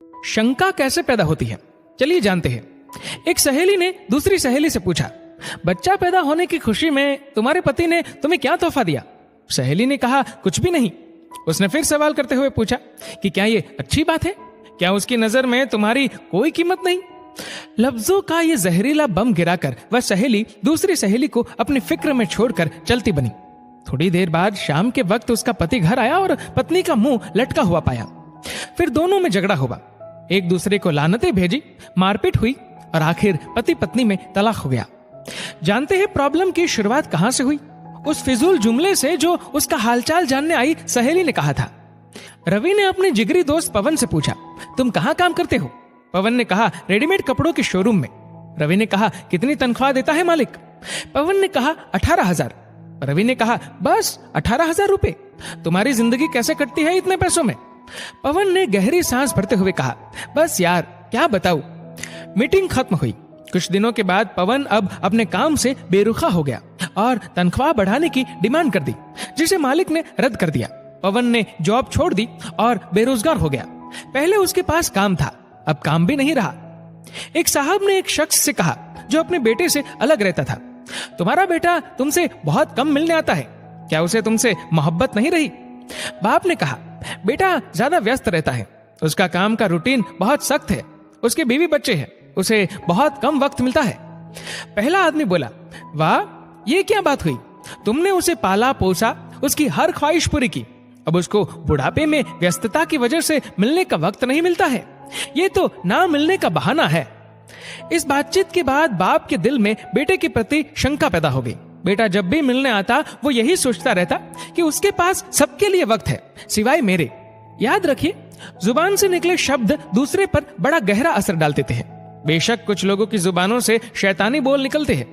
शंका कैसे पैदा होती है, चलिए जानते हैं। एक सहेली ने दूसरी सहेली से पूछा, बच्चा पैदा होने की खुशी में तुम्हारे पति ने तुम्हें क्या तोहफा दिया? सहेली ने कहा, कुछ भी नहीं। उसने फिर सवाल करते हुए पूछा कि क्या ये अच्छी बात है? क्या उसकी नजर में तुम्हारी कोई कीमत नहीं? लफ्जों का ये जहरीला बम गिराकर वह सहेली दूसरी सहेली को अपनी फिक्र में छोड़कर चलती बनी। थोड़ी देर बाद शाम के वक्त उसका पति घर आया और पत्नी का मुंह लटका हुआ पाया। फिर दोनों में झगड़ा हुआ, एक दूसरे को लानतें भेजी, मारपीट हुई और आखिर पति पत्नी में तलाक हो गया। जानते हैं प्रॉब्लम की शुरुआत कहां से हुई? उस फिजूल जुमले से जो उसका हालचाल जानने आई सहेली ने कहा था। रवि ने अपने जिगरी दोस्त पवन से पूछा, तुम कहां काम करते हो? पवन ने कहा, रेडीमेड कपड़ों के शोरूम में। रवि ने कहा, कितनी तनख्वाह देता है मालिक? पवन ने कहा, 18,000। रवि ने कहा, बस 18,000 रुपए? तुम्हारी जिंदगी कैसे कटती है इतने पैसों में? पवन ने गहरी सांस भरते हुए कहा, बस यार क्या बताऊं। मीटिंग खत्म हुई। कुछ दिनों के बाद पवन अब अपने काम से बेरुखा हो गया और तनख्वाह बढ़ाने की डिमांड कर दी, जिसे मालिक ने रद्द कर दिया। पवन ने जॉब छोड़ दी और बेरोजगार हो गया। पहले उसके पास काम था, अब काम भी नहीं रहा। एक साहब ने एक शख्स से कहा जो अपने बेटे से अलग रहता था, तुम्हारा बेटा तुमसे बहुत कम मिलने आता है, क्या उसे तुमसे मोहब्बत नहीं रही? बाप ने कहा, बेटा ज्यादा व्यस्त रहता है, उसका काम का रूटीन बहुत सख्त है, उसके बीवी बच्चे हैं, उसे बहुत कम वक्त मिलता है। पहला आदमी बोला, वाह ये क्या बात हुई, तुमने उसे पाला पोसा, उसकी हर ख्वाहिश पूरी की, अब उसको बुढ़ापे में व्यस्तता की वजह से मिलने का वक्त नहीं मिलता है, ये तो ना मिलने का बहाना है। इस बातचीत के बाद बाप के दिल में बेटे के प्रति शंका पैदा हो गई। बेटा जब भी मिलने आता वो यही सोचता रहता कि उसके पास सबके लिए वक्त है सिवाय मेरे। याद रखिए, जुबान से निकले शब्द दूसरे पर बड़ा गहरा असर डाल देते हैं। बेशक कुछ लोगों की जुबानों से शैतानी बोल निकलते हैं।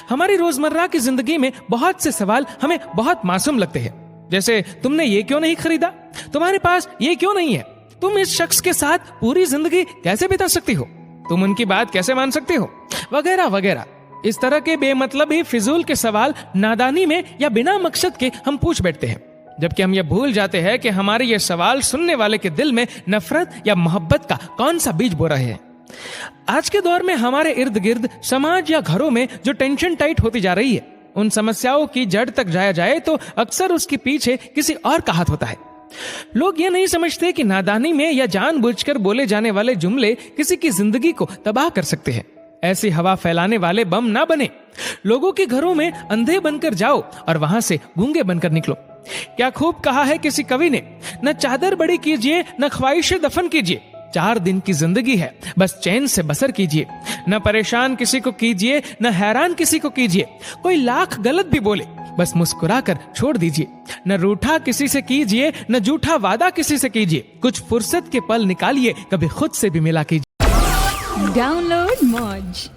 हमारी रोजमर्रा की जिंदगी में बहुत से सवाल हमें बहुत मासूम लगते हैं, जैसे तुमने ये क्यों नहीं खरीदा, तुम्हारे पास ये क्यों नहीं है, तुम इस शख्स के साथ पूरी जिंदगी कैसे बिता सकती हो, तुम उनकी बात कैसे मान सकते हो, वगैरह वगैरह। इस तरह के बेमतलब ही फिजूल के सवाल नादानी में या बिना मकसद के हम पूछ बैठते हैं, जबकि हम ये भूल जाते हैं कि हमारे ये सवाल सुनने वाले के दिल में नफरत या मोहब्बत का कौन सा बीज बो रहे हैं। आज के दौर में हमारे इर्द गिर्द समाज या घरों में जो टेंशन टाइट होती जा रही है, उन समस्याओं की जड़ तक जाया जाए तो अक्सर उसके पीछे किसी और का हाथ होता है। लोग ये नहीं समझते कि नादानी में या जानबूझकर बोले जाने वाले जुमले किसी की जिंदगी को तबाह कर सकते हैं। ऐसी हवा फैलाने वाले बम ना बने। लोगों के घरों में अंधे बनकर जाओ और वहां से गूंगे बनकर निकलो। क्या खूब कहा है किसी कवि ने, न चादर बड़ी कीजिए न ख्वाहिशें दफन कीजिए, 4 दिन की जिंदगी है बस चैन से बसर कीजिए। न परेशान किसी को कीजिए न हैरान किसी को कीजिए, कोई लाख गलत भी बोले बस मुस्कुरा कर छोड़ दीजिए। न रूठा किसी से कीजिए न झूठा वादा किसी से कीजिए, कुछ फुर्सत के पल निकालिए, कभी खुद से भी मिला कीजिए। डाउनलोड मौज।